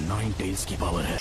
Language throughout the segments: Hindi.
नाइन टेल्स की पावर है।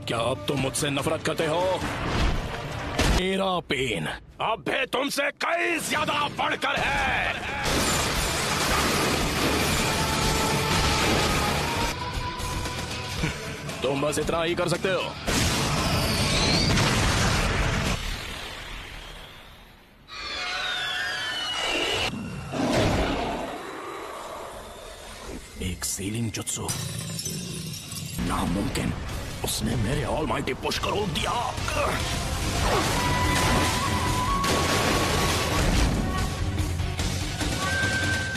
क्या अब तुम मुझसे नफरत करते हो? मेरा पेन अब भी तुमसे कई ज्यादा बढ़कर है। तुम बस इतना ही कर सकते हो। एक सीलिंग जुत्सु, नामुमकिन। उसने मेरे ऑलमाइटी पुश को रोक दिया।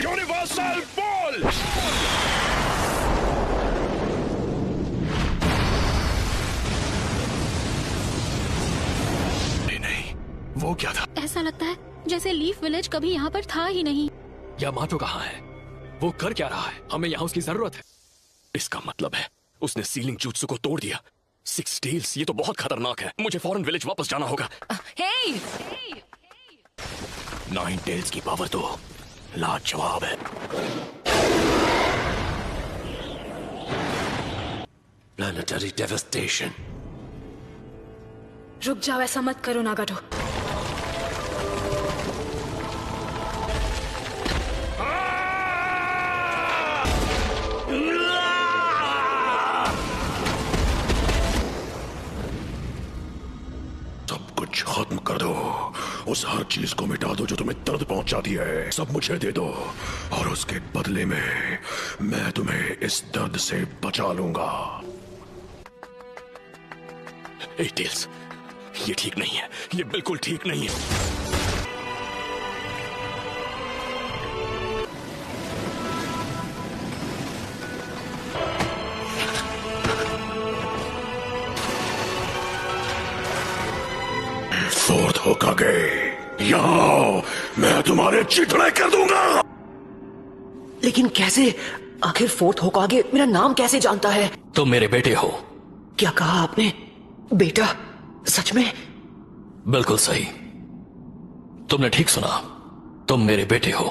Universal ball. नहीं, वो क्या था? ऐसा लगता है जैसे लीफ विलेज कभी यहाँ पर था ही नहीं। यामाटो कहाँ है? वो कर क्या रहा है? हमें यहाँ उसकी जरूरत है। इसका मतलब है उसने सीलिंग जुत्सु को तोड़ दिया। सिक्स टेल्स, ये तो बहुत खतरनाक है। मुझे फौरन विलेज वापस जाना होगा। हे! नाइन टेल्स की पावर तो लाजवाब है। Planetary devastation. रुक जाओ, ऐसा मत करो नागाटो। सब कुछ खत्म कर दो। उस हर चीज को मिटा दो जो तुम्हें दर्द पहुंचाती है। सब मुझे दे दो और उसके बदले में मैं तुम्हें इस दर्द से बचा लूंगा। टेल्स, ये ठीक नहीं है। ये बिल्कुल ठीक नहीं है। फोर्थ होकागे, यहाँ आओ, मैं तुम्हारे चिथड़े कर दूंगा। लेकिन कैसे? आखिर फोर्थ होकागे मेरा नाम कैसे जानता है? तुम मेरे बेटे हो। क्या कहा आपने? बेटा? सच में? बिल्कुल सही, तुमने ठीक सुना। तुम मेरे बेटे हो।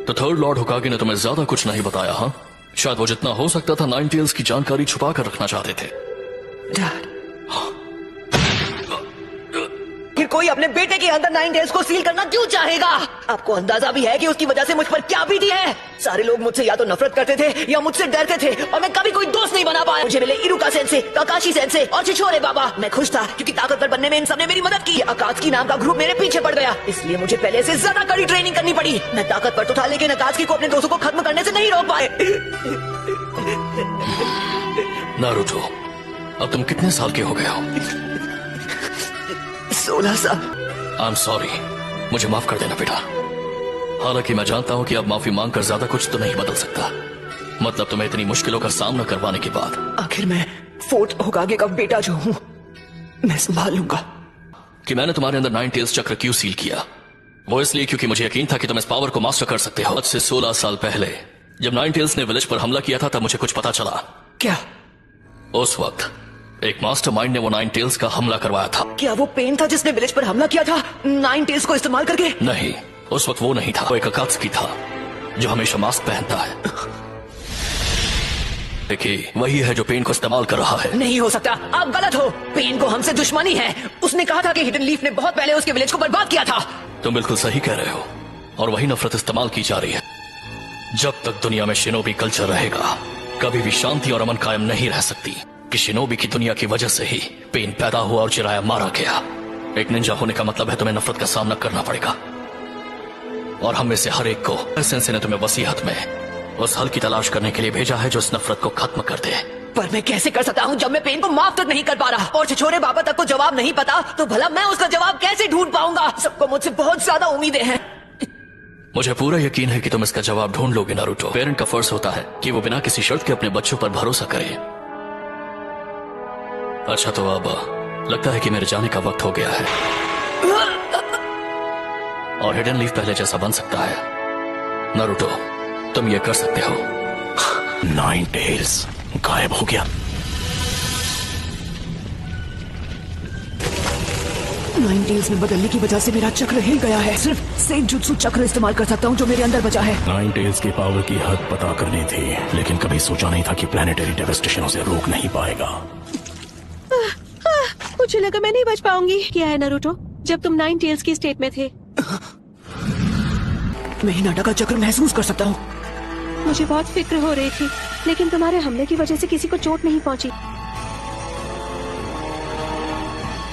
तो थर्ड लॉर्ड होकागे ने तुम्हें ज्यादा कुछ नहीं बताया, हाँ? शायद वो जितना हो सकता था नाइन टेल्स की जानकारी छुपा कर रखना चाहते थे। डैड, फिर कोई अपने बेटे के अंदर नाइन टेल्स को सील करना क्यों चाहेगा? आपको अंदाजा भी है कि उसकी वजह से मुझ पर क्या बीती है? सारे लोग मुझसे या तो नफरत करते थे या मुझसे डरते थे और मैं कभी कोई दोस्त नहीं बना पाया। मुझे मिले इरुका सेंसे, काकाशी सेंसे और छिछोरे बाबा। मैं खुश था क्योंकि ताकतवर बनने में इन सबने मेरी मदद की। अकात्सुकी नाम का ग्रुप मेरे पीछे पड़ गया, इसलिए मुझे पहले से ज्यादा कड़ी ट्रेनिंग करनी पड़ी। मैं ताकतवर तो था लेकिन अकात्सुकी को अपने दोस्तों को खत्म करने से नहीं रोक पाए। नारुतो, अब तुम कितने साल के हो गए हो? 16 साल। आई एम सॉरी, मुझे माफ कर देना बेटा। हालांकि मैं जानता हूं कि अब माफी मांगकर ज्यादा कुछ तो नहीं बदल सकता। मतलब तुम्हें इतनी मुश्किलों का सामना करवाने के बाद। आखिर मैं फोर्थ होकागे का बेटा जो हूँ, मैं संभाल लूंगा। कि मैंने तुम्हारे अंदर नाइन टेल्स चक्र क्यों सील किया, वो इसलिए क्योंकि मुझे यकीन था कि तुम इस पावर को मास्टर कर सकते हो। आज से 16 साल पहले जब नाइन टेल्स ने विलेज पर हमला किया था, तब मुझे कुछ पता चला। क्या? उस वक्त एक मास्टरमाइंड ने वो नाइन टेल्स का हमला करवाया था। क्या वो पेन था जिसने विलेज पर हमला किया था नाइन टेल्स को इस्तेमाल करके? नहीं, उस वक्त वो नहीं था। वो एक अकात्सुकी था जो हमेशा मास्क पहनता है। देखिए, वही है जो पेन को इस्तेमाल कर रहा है। नहीं हो सकता, आप गलत हो। पेन को हमसे दुश्मनी है। उसने कहा था कि हिडन लीफ ने बहुत पहले उसके विलेज को बर्बाद किया था। तुम बिल्कुल सही कह रहे हो, और वही नफरत इस्तेमाल की जा रही है। जब तक दुनिया में शिनोबी कल्चर रहेगा, कभी भी शांति और अमन कायम नहीं रह सकती। कि शिनोबी की दुनिया की वजह से ही पेन पैदा हुआ और चिराया मारा गया। एक निंजा होने का मतलब है तुम्हें नफरत का सामना करना पड़ेगा, और हम में से हर एक को सेंसे ने तुम्हें वसीयत में उस हल की तलाश करने के लिए भेजा है जो इस नफरत को खत्म कर दे। पर मैं कैसे कर सकता हूँ जब मैं पेन को माफ तक नहीं कर पा रहा, और छिछोरे बाबा तक को जवाब नहीं पता, तो भला मैं उसका जवाब कैसे ढूंढ पाऊंगा? सबको मुझसे बहुत ज्यादा उम्मीदें हैं। मुझे पूरा यकीन है कि तुम इसका जवाब ढूंढ लोगे नारुतो। पेरेंट का फर्ज होता है कि वो बिना किसी शर्त के अपने बच्चों पर भरोसा करे। अच्छा, तो अब लगता है कि मेरे जाने का वक्त हो गया है, और हिडन लीफ पहले जैसा बन सकता है। नारुतो, तुम ये कर सकते हो। नाइन टेल्स गायब हो गया। नाइन टेल्स में बदलने की वजह से मेरा चक्र हिल गया है। सिर्फ सेंजुत्सु चक्र इस्तेमाल कर सकता हूँ जो मेरे अंदर बचा है। नाइन टेल्स की पावर की हद पता करनी थी, लेकिन कभी सोचा नहीं था कि प्लेनेटरी डेवास्टेशन उसे रोक नहीं पाएगा। मुझे लगा मैं नहीं बच पाऊंगी। क्या है नारुतो, जब तुम नाइन टेल्स की स्टेट में थे मैं हिनाटा का चक्र महसूस कर सकता हूँ। मुझे बहुत फिक्र हो रही थी, लेकिन तुम्हारे हमले की वजह से किसी को चोट नहीं पहुंची।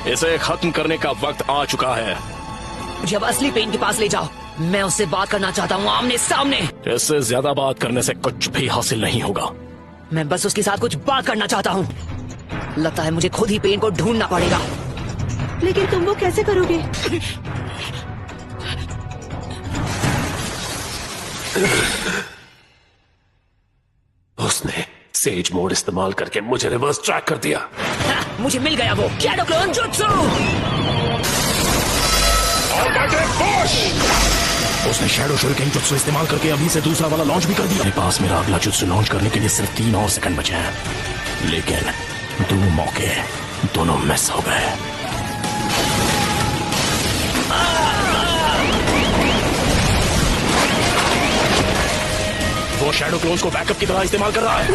इसे खत्म करने का वक्त आ चुका है। मुझे अब असली पेन के पास ले जाओ, मैं उससे बात करना चाहता हूँ आमने सामने। इससे ज्यादा बात करने से कुछ भी हासिल नहीं होगा। मैं बस उसके साथ कुछ बात करना चाहता हूँ। लगता है मुझे खुद ही पेन को ढूंढना पड़ेगा। लेकिन तुम वो कैसे करोगे? उसने सेज मोड इस्तेमाल करके मुझे रिवर्स ट्रैक कर दिया। मुझे मिल गया वो शैडो क्लोन जुत्सु। उसने शैडो शuriken जुत्सु इस्तेमाल करके अभी से दूसरा वाला लॉन्च भी कर दिया। मेरे पास मेरा अगला जुत्सु लॉन्च करने के लिए सिर्फ 3 और सेकंड बचे हैं, लेकिन 2 मौके दोनों मिस हो गए। वो शैडो क्लोन्स को बैकअप की तरह इस्तेमाल कर रहा है।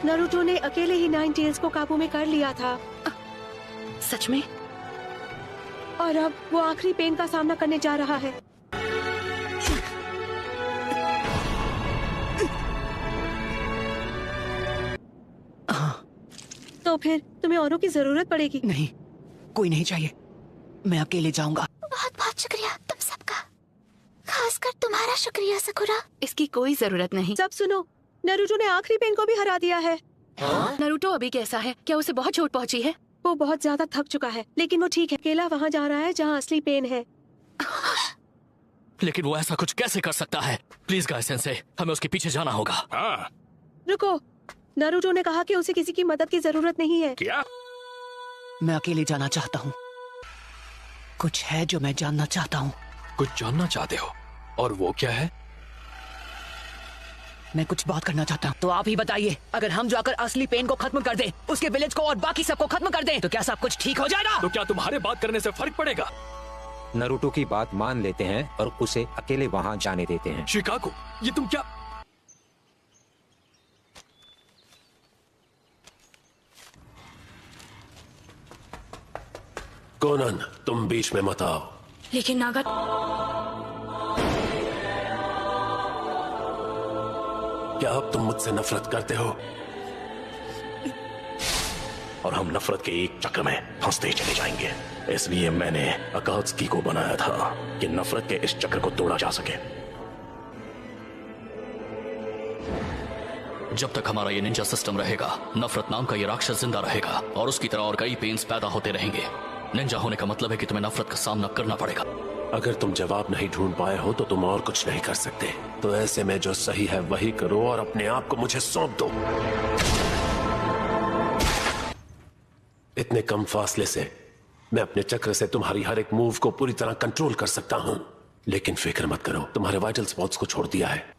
नारुतो ने अकेले ही नाइन टेल्स को काबू में कर लिया था, सच में? और अब वो आखिरी पेन का सामना करने जा रहा है। तो फिर तुम्हें औरों की जरूरत पड़ेगी। नहीं, कोई नहीं चाहिए, मैं अकेले जाऊंगा। बहुत बहुत शुक्रिया तुम सबका, खासकर तुम्हारा शुक्रिया सकुरा। इसकी कोई जरूरत नहीं। सब सुनो, नारुतो ने आखिरी पेन को भी हरा दिया है। नारुतो अभी कैसा है? क्या उसे बहुत चोट पहुंची है? वो बहुत ज्यादा थक चुका है, लेकिन वो ठीक है। अकेला वहाँ जा रहा है जहाँ असली पेन है। लेकिन वो ऐसा कुछ कैसे कर सकता है? प्लीज गाय सेंसे, हमें उसके पीछे जाना होगा। रुको, नारुतो ने कहा कि उसे किसी की मदद की जरूरत नहीं है। क्या? मैं अकेले जाना चाहता हूँ। कुछ है जो मैं जानना चाहता हूँ। कुछ जानना चाहते हो? और वो क्या है? मैं कुछ बात करना चाहता हूँ। तो आप ही बताइए, अगर हम जाकर असली पेन को खत्म कर दें, उसके विलेज को और बाकी सबको खत्म कर दें, तो क्या सब कुछ ठीक हो जाएगा? तो क्या तुम्हारे बात करने से फर्क पड़ेगा? नारुतो की बात मान लेते हैं और उसे अकेले वहां जाने देते हैं। शिकागो, ये तुम क्या? कोनन, तुम बीच में मत आओ। लेकिन नागा, क्या अब तुम मुझसे नफरत करते हो? और हम नफरत के एक चक्र में फंसते चले जाएंगे। इसलिए मैंने अकात्सुकी को बनाया था कि नफरत के इस चक्र को तोड़ा जा सके। जब तक हमारा ये निंजा सिस्टम रहेगा, नफरत नाम का ये राक्षस जिंदा रहेगा और उसकी तरह और कई पेन्स पैदा होते रहेंगे। निंजा होने का मतलब है कि तुम्हें नफरत का सामना करना पड़ेगा। अगर तुम जवाब नहीं ढूंढ पाए हो तो तुम और कुछ नहीं कर सकते। तो ऐसे में जो सही है वही करो और अपने आप को मुझे सौंप दो। इतने कम फासले से मैं अपने चक्र से तुम्हारी हर एक मूव को पूरी तरह कंट्रोल कर सकता हूं। लेकिन फिक्र मत करो, तुम्हारे वाइटल स्पॉट्स को छोड़ दिया है।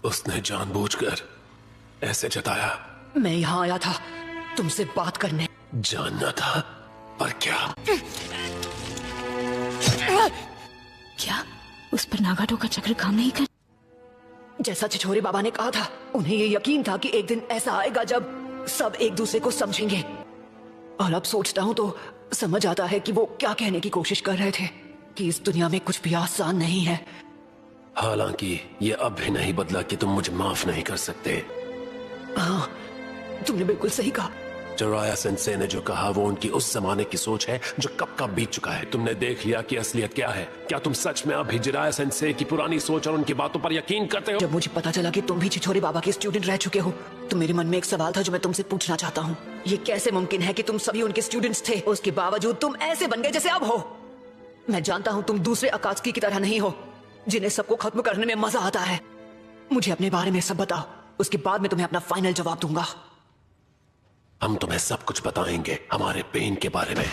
उसने जानबूझकर ऐसे जताया। मैं यहाँ आया था तुमसे बात करने। जानना था, पर क्या? क्या उस पर नागाटो का चक्र काम नहीं कर? जैसा छिछोरे बाबा ने कहा था, उन्हें ये यकीन था कि एक दिन ऐसा आएगा जब सब एक दूसरे को समझेंगे। और अब सोचता हूँ तो समझ आता है कि वो क्या कहने की कोशिश कर रहे थे, कि इस दुनिया में कुछ भी आसान नहीं है। हालांकि ये अब भी नहीं बदला कि तुम मुझे माफ नहीं कर सकते। हाँ, तुमने बिल्कुल सही कहा। जिराया सेंसे ने जो कहा वो उनकी उस जमाने की सोच है जो कब का बीत चुका है। तुमने देख लिया कि असलियत क्या है। क्या तुम सच में अभी जिराया सेंसे की पुरानी सोच और उनकी बातों पर यकीन करते हो? जब मुझे पता चला कि तुम भी छिछोरे बाबा के स्टूडेंट रह चुके हो, तो मेरे मन में एक सवाल था जो मैं तुमसे पूछना चाहता हूँ। ये कैसे मुमकिन है कि तुम सभी उनके स्टूडेंट्स थे, उसके बावजूद तुम ऐसे बन गए जैसे अब हो? मैं जानता हूँ तुम दूसरे अकात्सुकी की तरह नहीं हो, जिन्हें सबको खत्म करने में मजा आता है। मुझे अपने बारे में सब बताओ, उसके बाद मैं तुम्हें अपना फाइनल जवाब दूंगा। हम तुम्हें सब कुछ बताएंगे हमारे पेन के बारे में।